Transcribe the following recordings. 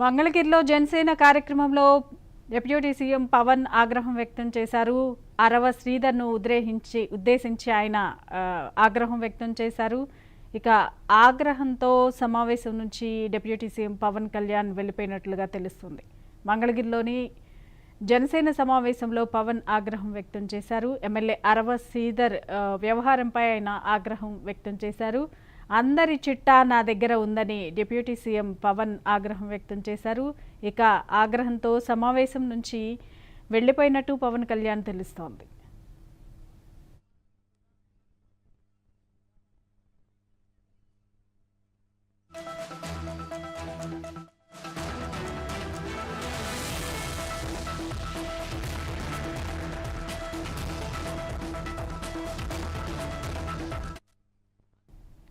మంగళగిరిలో జనసేన కార్యక్రమంలో deputy CM Pawan ఆగ్రహం వ్యక్తం చేశారు. అరవ శ్రీధర్ను ఉద్దేశించి ఆయన ఆగ్రహం వ్యక్తం చేశారు. ఇక ఆగ్రహంతో సమావేశం నుంచి డిప్యూటీ సీఎం పవన్ కళ్యాణ్ వెళ్ళిపోయినట్లుగా తెలుస్తుంది. మంగళగిరిలోని జనసేన సమావేశంలో పవన్ ఆగ్రహం వ్యక్తం చేశారు. ఎమ్మెల్యే అరవ శ్రీధర్ వ్యవహారంపై ఆయన ఆగ్రహం వ్యక్తం చేశారు. అందరి చిట్టా నా దగ్గర ఉందని డిప్యూటీ సీఎం పవన్ ఆగ్రహం వ్యక్తం చేశారు. ఇక ఆగ్రహంతో సమావేశం నుంచి వెళ్లిపోయినట్టు పవన్ కళ్యాణ్ తెలుస్తోంది.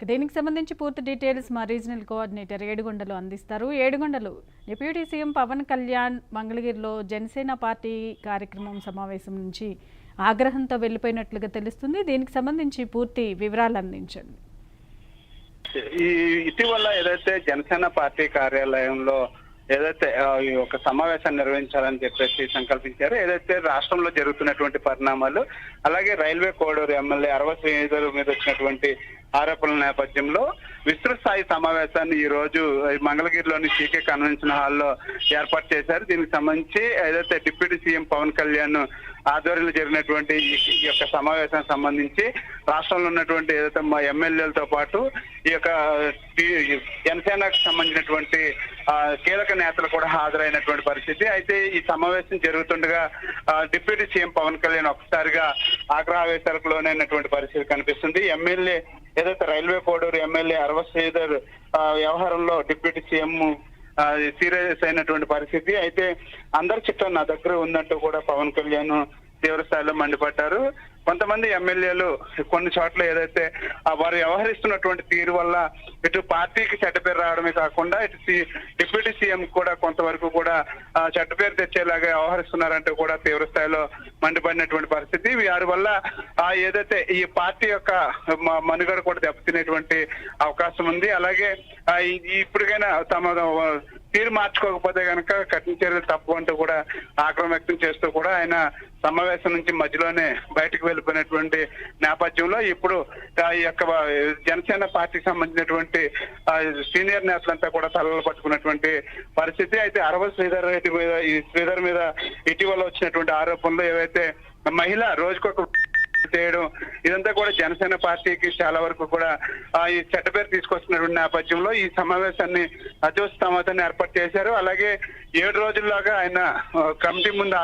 దీనికి సంబంధించి పూర్తి డీటెయిల్స్ మా రీజనల్ కోఆర్డినేటర్ ఏడుగొండలు అందిస్తారు. ఏడుగొండలు, డిప్యూటీ సీఎం పవన్ కళ్యాణ్ మంగళగిరిలో జనసేన పార్టీ కార్యక్రమం సమావేశం నుంచి ఆగ్రహంతో వెళ్ళిపోయినట్లుగా తెలుస్తుంది. దీనికి సంబంధించి పూర్తి వివరాలు అందించండి. ఇటీవల ఏదైతే జనసేన పార్టీ కార్యాలయంలో ఏదైతే ఒక సమావేశాన్ని నిర్వహించాలని చెప్పేసి సంకల్పించారో, ఏదైతే రాష్ట్రంలో జరుగుతున్నటువంటి పరిణామాలు, అలాగే రైల్వే కోడూరు ఎమ్మెల్యే అరవ శ్రీధర్ మీద వచ్చినటువంటి ఆరోపణల నేపథ్యంలో విస్తృత స్థాయి సమావేశాన్ని ఈ రోజు మంగళగిరిలోని సీకే కన్వెన్షన్ హాల్లో ఏర్పాటు చేశారు. దీనికి సంబంధించి ఏదైతే డిప్యూటీ సీఎం పవన్ కళ్యాణ్ ఆధ్వర్యంలో జరిగినటువంటి ఈ యొక్క సమావేశానికి సంబంధించి రాష్ట్రంలో ఉన్నటువంటి ఏదైతే మా ఎమ్మెల్యేలతో పాటు ఈ యొక్క జనసేనకు సంబంధించినటువంటి కీలక నేతలు కూడా హాజరైనటువంటి పరిస్థితి. అయితే ఈ సమావేశం జరుగుతుండగా డిప్యూటీ సీఎం పవన్ కళ్యాణ్ ఒక్కసారిగా ఆగ్రహావేశాలకు లోనైనటువంటి పరిస్థితి కనిపిస్తుంది. ఎమ్మెల్యే ఏదైతే రైల్వే కోడూరు ఎమ్మెల్యే అరవ శ్రీధర్ వ్యవహారంలో డిప్యూటీ సీఎం సీరియస్ అయినటువంటి పరిస్థితి. అయితే అందరి చిట్టం నా దగ్గర ఉందంటూ కూడా పవన్ కళ్యాణ్ తీవ్ర స్థాయిలో మండిపడ్డారు. కొంతమంది ఎమ్మెల్యేలు కొన్ని చోట్ల ఏదైతే వారు వ్యవహరిస్తున్నటువంటి తీరు వల్ల ఇటు పార్టీకి చెడ్డ పేరు రావడమే కాకుండా ఇటు డిప్యూటీ సీఎం కూడా కొంతవరకు కూడా చెడ్డ పేరు తెచ్చేలాగా వ్యవహరిస్తున్నారంటూ కూడా తీవ్ర స్థాయిలో మండిపడినటువంటి పరిస్థితి. వారి వల్ల ఏదైతే ఈ పార్టీ యొక్క మనుగడ కూడా దెబ్బతినేటువంటి అవకాశం ఉంది. అలాగే ఇప్పటికైనా తమ తీరు మార్చుకోకపోతే కనుక కఠిన చర్యలు తప్పు అంటూ కూడా ఆగ్రహం వ్యక్తం చేస్తూ కూడా ఆయన సమావేశం నుంచి మధ్యలోనే బయటకు వెళ్ళిపోయినటువంటి నేపథ్యంలో ఇప్పుడు ఈ యొక్క జనసేన పార్టీకి సంబంధించినటువంటి సీనియర్ నేతలంతా కూడా తలలు పట్టుకున్నటువంటి పరిస్థితి. అయితే అరవ శ్రీధర్ రెడ్డి మీద శ్రీధర్ మీద ఇటీవల వచ్చినటువంటి ఆరోపణలు ఏవైతే మహిళ రోజుకొక చేయడం, ఇదంతా కూడా జనసేన పార్టీకి చాలా వరకు కూడా ఈ చెడ్డ పేరు తీసుకొస్తున్నటువంటి నేపథ్యంలో ఈ సమావేశాన్ని అత్యవసమావేశాన్ని ఏర్పాటు చేశారు. అలాగే 7 రోజుల్లోగా ఆయన కమిటీ ముందు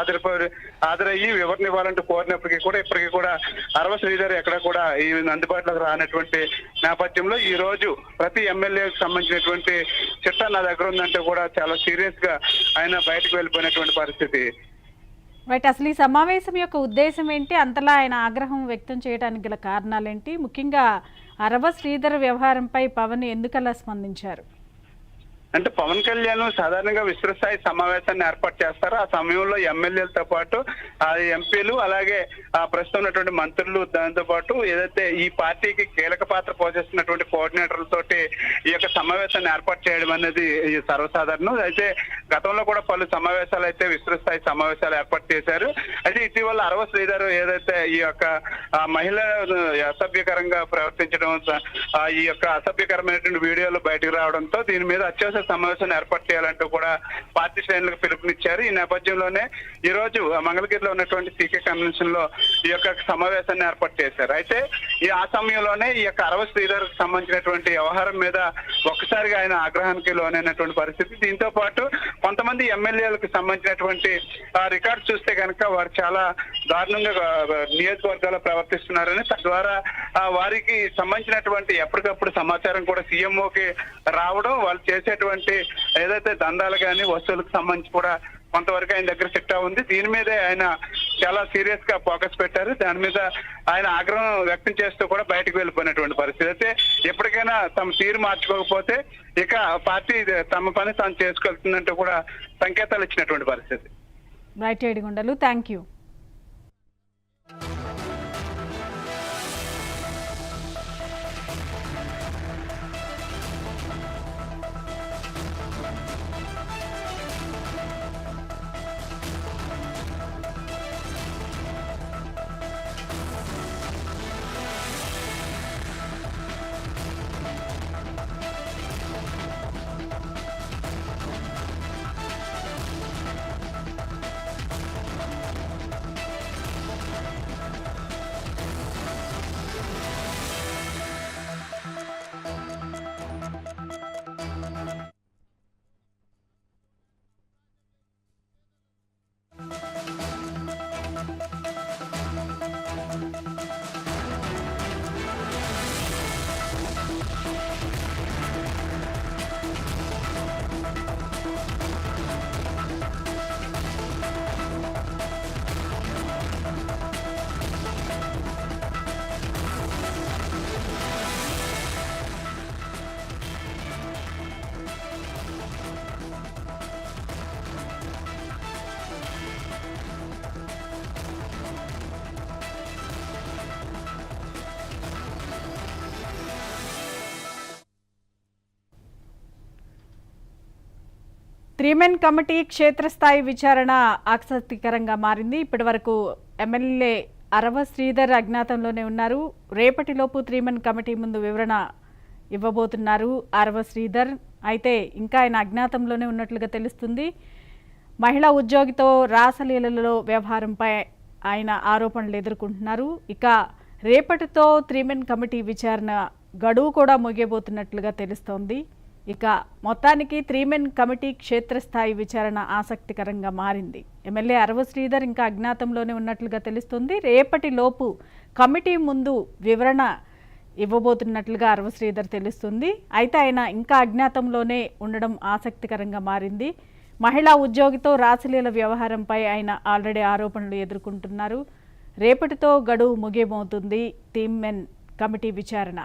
హాజరయ్యి వివరణ ఇవ్వాలంటూ కోరినప్పటికీ కూడా ఇప్పటికీ కూడా అరవ శ్రీధర్ ఎక్కడ కూడా ఈ అందుబాటులోకి రానటువంటి నేపథ్యంలో ఈ రోజు ప్రతి ఎమ్మెల్యేకి సంబంధించినటువంటి చిట్టా నా దగ్గర ఉందంటే కూడా చాలా సీరియస్ గా ఆయన బయటకు వెళ్ళిపోయినటువంటి పరిస్థితి. రైట్, అసలు ఈ సమావేశం యొక్క ఉద్దేశం ఏంటి? అంతలా ఆయన ఆగ్రహం వ్యక్తం చేయడానికి గల కారణాలేంటి? ముఖ్యంగా అరవ శ్రీధర్ వ్యవహారంపై పవన్ ఎందుకలా స్పందించారు? అంటే పవన్ కళ్యాణ్ సాధారణంగా విస్తృత స్థాయి సమావేశాన్ని ఏర్పాటు చేస్తారు. ఆ సమయంలో ఎమ్మెల్యేలతో పాటు ఎంపీలు అలాగే ప్రస్తుతం ఉన్నటువంటి మంత్రులు, దాంతో పాటు ఏదైతే ఈ పార్టీకి కీలక పాత్ర పోషిస్తున్నటువంటి కోఆర్డినేటర్లతోటి ఈ యొక్క సమావేశాన్ని ఏర్పాటు చేయడం అనేది సర్వసాధారణం. అయితే గతంలో కూడా పలు సమావేశాలు అయితే విస్తృత స్థాయి సమావేశాలు ఏర్పాటు చేశారు. అయితే ఇటీవల అరవ శ్రీధర్ ఏదైతే ఈ యొక్క మహిళలను అసభ్యకరంగా ప్రవర్తించడం, ఈ యొక్క అసభ్యకరమైనటువంటి వీడియోలు బయటకు రావడంతో దీని మీద అత్యవసర సమావేశాన్ని ఏర్పాటు చేయాలంటూ కూడా పార్టీ శ్రేణులకు పిలుపునిచ్చారు. ఈ నేపథ్యంలోనే ఈ రోజు మంగళగిరిలో ఉన్నటువంటి సీకే కన్వెన్షన్ లో ఈ యొక్క సమావేశాన్ని ఏర్పాటు చేశారు. అయితే ఆ సమయంలోనే ఈ యొక్క అరవ శ్రీధర్ సంబంధించినటువంటి వ్యవహారం మీద ఒక్కసారిగా ఆయన ఆగ్రహానికి లోనైనటువంటి పరిస్థితి. దీంతో పాటు కొంతమంది ఎమ్మెల్యేలకు సంబంధించినటువంటి రికార్డు చూస్తే కనుక వారు చాలా దారుణంగా నియోజకవర్గాల్లో ప్రవర్తిస్తున్నారని, తద్వారా వారికి సంబంధించినటువంటి ఎప్పటికప్పుడు సమాచారం కూడా సీఎంఓకి రావడం, వాళ్ళు చేసేటువంటి ఏదైతే దందాలు కానీ వస్తువులకు సంబంధించి కూడా కొంతవరకు ఆయన దగ్గర చిట్టా ఉంది. దీని మీదే ఆయన చాలా సీరియస్ గా ఫోకస్ పెట్టారు. దాని మీద ఆయన ఆగ్రహం వ్యక్తం చేస్తూ కూడా బయటకు వెళ్ళిపోయినటువంటి పరిస్థితి. అయితే ఎప్పటికైనా తమ తీరు మార్చుకోకపోతే ఇక పార్టీ తమ పని తాను చేసుకెళ్తుందంటూ కూడా సంకేతాలు ఇచ్చినటువంటి పరిస్థితి. Right Edukondalu, thank you. Three men committee క్షేత్రస్థాయి విచారణ ఆసక్తికరంగా మారింది. ఇప్పటి వరకు ఎమ్మెల్యే అరవ శ్రీధర్ అజ్ఞాతంలోనే ఉన్నారు. రేపటిలోపు త్రీమెన్ కమిటీ ముందు వివరణ ఇవ్వబోతున్నారు అరవ శ్రీధర్. అయితే ఇంకా ఆయన అజ్ఞాతంలోనే ఉన్నట్లుగా తెలుస్తుంది. మహిళా ఉద్యోగితో రాసలీలలో వ్యవహారంపై ఆయన ఆరోపణలు ఎదుర్కొంటున్నారు. ఇక రేపటితో త్రీమెన్ కమిటీ విచారణ గడువు కూడా ముగియబోతున్నట్లుగా తెలుస్తోంది. ఇక మొత్తానికి త్రీమెన్ కమిటీ క్షేత్రస్థాయి విచారణ ఆసక్తికరంగా మారింది. ఎమ్మెల్యే అరవ శ్రీధర్ ఇంకా అజ్ఞాతంలోనే ఉన్నట్లుగా తెలుస్తుంది. రేపటిలోపు కమిటీ ముందు వివరణ ఇవ్వబోతున్నట్లుగా అరవ శ్రీధర్ తెలుస్తుంది. అయితే ఆయన ఇంకా అజ్ఞాతంలోనే ఉండడం ఆసక్తికరంగా మారింది. మహిళా ఉద్యోగితో రాసలీల వ్యవహారంపై ఆయన ఆల్రెడీ ఆరోపణలు ఎదుర్కొంటున్నారు. రేపటితో గడువు ముగియబోతుంది త్రీమెన్ కమిటీ విచారణ.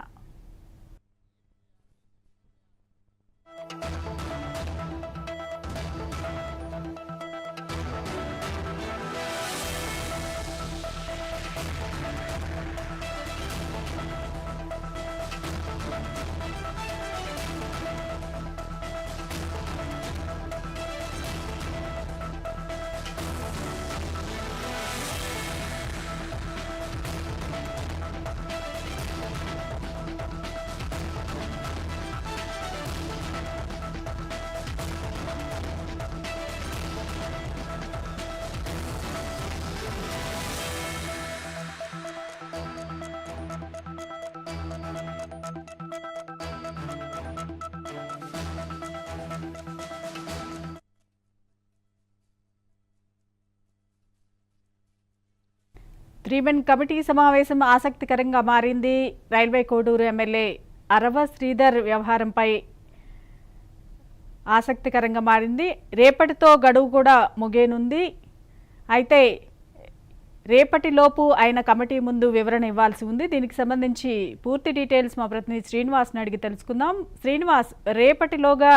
త్రీమెన్ కమిటీ సమావేశం ఆసక్తికరంగా మారింది. రైల్వే కోడూరు ఎమ్మెల్యే అరవ శ్రీధర్ వ్యవహారంపై ఆసక్తికరంగా మారింది. రేపటితో గడువు కూడా ముగియనుంది. అయితే రేపటిలోపు ఆయన కమిటీ ముందు వివరణ ఇవ్వాల్సి ఉంది. దీనికి సంబంధించి పూర్తి డీటెయిల్స్ మా ప్రతినిధి శ్రీనివాస్ని అడిగి తెలుసుకుందాం. శ్రీనివాస్, రేపటిలోగా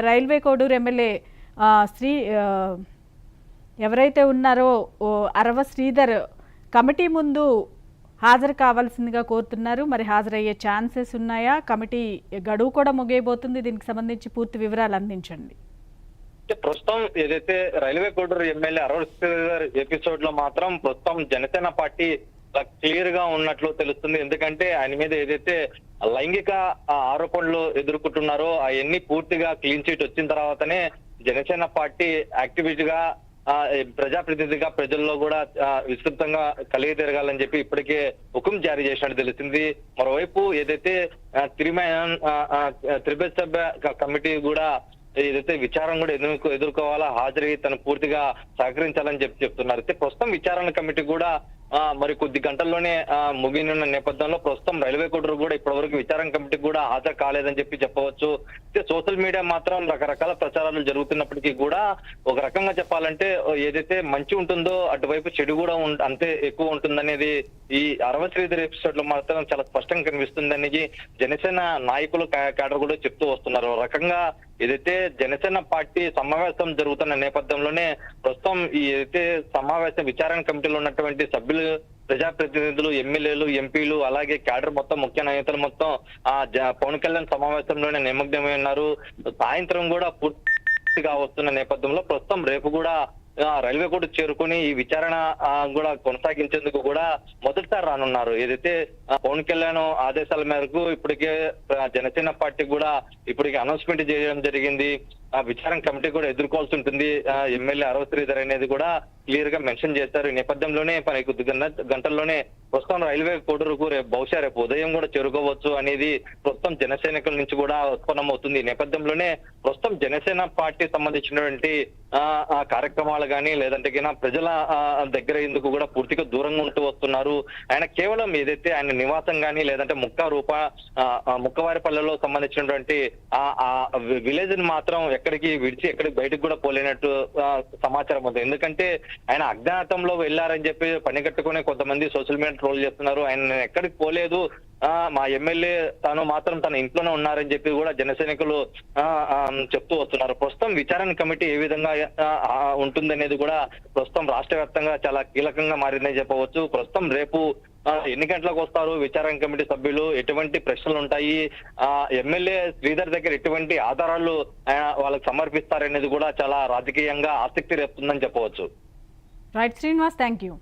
రైల్వే కోడూరు ఎమ్మెల్యే ఎవరైతే ఉన్నారో అరవ శ్రీధర్ కమిటీ ముందు హాజరు కావాల్సిందిగా కోరుతున్నారు. మరి హాజరయ్యే ఛాన్సెస్ ఉన్నాయా? కమిటీ గడువు కూడా ముగియబోతుంది. దీనికి సంబంధించి పూర్తి వివరాలు అందించండి. ప్రస్తుతం ఏదైతే రైల్వే కోడూరు ఎమ్మెల్యే అరవ శ్రీధర్ ఎపిసోడ్ లో మాత్రం ప్రస్తుతం జనసేన పార్టీ క్లియర్ గా ఉన్నట్లు తెలుస్తుంది. ఎందుకంటే ఆయన మీద ఏదైతే లైంగిక ఆరోపణలు ఎదుర్కొంటున్నారో అవన్నీ పూర్తిగా క్లీన్ చీట్ వచ్చిన తర్వాతనే జనసేన పార్టీ యాక్టివిస్ట్ గా ప్రజాప్రతినిధిగా ప్రజల్లో కూడా విస్తృతంగా కలిగి తిరగాలని చెప్పి ఇప్పటికే హుకుం జారీ చేసినట్టు తెలిసింది. మరోవైపు ఏదైతే త్రిభుజ సభ్య కమిటీ కూడా ఏదైతే విచారణ కూడా ఎదుర్కోవాలా, హాజరై తను పూర్తిగా సహకరించాలని చెప్తున్నారు. అయితే ప్రస్తుతం విచారణ కమిటీ కూడా మరి కొద్ది గంటల్లోనే ముగినున్న నేపథ్యంలో ప్రస్తుతం రైల్వే కోడూరు కూడా ఇప్పటివరకు విచారణ కమిటీ కూడా హాజరు కాలేదని చెప్పవచ్చు. సోషల్ మీడియా మాత్రం రకరకాల ప్రచారాలు జరుగుతున్నప్పటికీ కూడా ఒక రకంగా చెప్పాలంటే ఏదైతే మంచి ఉంటుందో అటువైపు చెడు కూడా అంతే ఎక్కువ ఉంటుందనేది ఈ అరవ శ్రీధర్ ఎపిసోడ్ లో మాత్రం చాలా స్పష్టంగా కనిపిస్తుందని జనసేన నాయకులు క్యాడర్ కూడా చెప్తూ వస్తున్నారు. రకంగా ఏదైతే జనసేన పార్టీ సమావేశం జరుగుతున్న నేపథ్యంలోనే ప్రస్తుతం ఈ ఏదైతే సమావేశం విచారణ కమిటీలో ఉన్నటువంటి సభ్యులు, ప్రజాప్రతినిధులు, ఎమ్మెల్యేలు, ఎంపీలు, అలాగే క్యాడర్ మొత్తం ముఖ్య నాయకులు మొత్తం పవన్ కళ్యాణ్ సమావేశంలోనే నిమగ్నమై ఉన్నారు. సాయంత్రం కూడా పూర్తిగా వస్తున్న నేపథ్యంలో ప్రస్తుతం రేపు కూడా రైల్వే కోర్టు చేరుకుని ఈ విచారణ కూడా కొనసాగించేందుకు కూడా మొదటిసారి రానున్నారు. ఏదైతే పవన్ కళ్యాణ్ ఆదేశాల మేరకు ఇప్పటికే జనసేన పార్టీ కూడా ఇప్పటికే అనౌన్స్మెంట్ చేయడం జరిగింది. విచారణ కమిటీ కూడా ఎదుర్కోవాల్సి ఉంటుంది. ఎమ్మెల్యే అరవ శ్రీధర్ అనేది కూడా క్లియర్ గా మెన్షన్ చేశారు. ఈ నేపథ్యంలోనే కొద్ది గంటల్లోనే ప్రస్తుతం రైల్వే కోడూరుకు బహుశా రేపు ఉదయం కూడా చేరుకోవచ్చు అనేది ప్రస్తుతం జనసైనికుల నుంచి కూడా ఉత్పన్నమవుతుంది. ఈ నేపథ్యంలోనే ప్రస్తుతం జనసేన పార్టీ సంబంధించినటువంటి కార్యక్రమాలు కానీ లేదంటే ప్రజల దగ్గర ఎందుకు కూడా పూర్తిగా దూరంగా ఉంటూ వస్తున్నారు. ఆయన కేవలం ఏదైతే ఆయన నివాసం కానీ లేదంటే ముక్కవారిపల్లెలో సంబంధించినటువంటి ఆ విలేజ్ ని మాత్రం ఎక్కడికి బయటకు కూడా పోలేనట్టు సమాచారం ఉంది. ఎందుకంటే ఆయన అజ్ఞాతంలో వెళ్లారని చెప్పి పనిగట్టుకునే కొంతమంది సోషల్ మీడియా ట్రోల్ చేస్తున్నారు. ఆయన ఎక్కడికి పోలేదు, మా ఎమ్మెల్యే తాను మాత్రం తన ఇంట్లోనే ఉన్నారని చెప్పి కూడా జనసైనికులు చెప్తూ వస్తున్నారు. ప్రస్తుతం విచారణ కమిటీ ఏ విధంగా ఉంటుందనేది కూడా ప్రస్తుతం రాష్ట్ర వ్యాప్తంగా చాలా కీలకంగా మారిందని చెప్పవచ్చు. ప్రస్తుతం రేపు ఎన్ని గంటలకు వస్తారు విచారణ కమిటీ సభ్యులు, ఎటువంటి ప్రశ్నలు ఉంటాయి, ఎమ్మెల్యే శ్రీధర్ దగ్గర ఎటువంటి ఆధారాలు వాళ్ళకి సమర్పిస్తారనేది కూడా చాలా రాజకీయంగా ఆసక్తి రేపుతుందని చెప్పవచ్చు. Right Srinivas, thank you.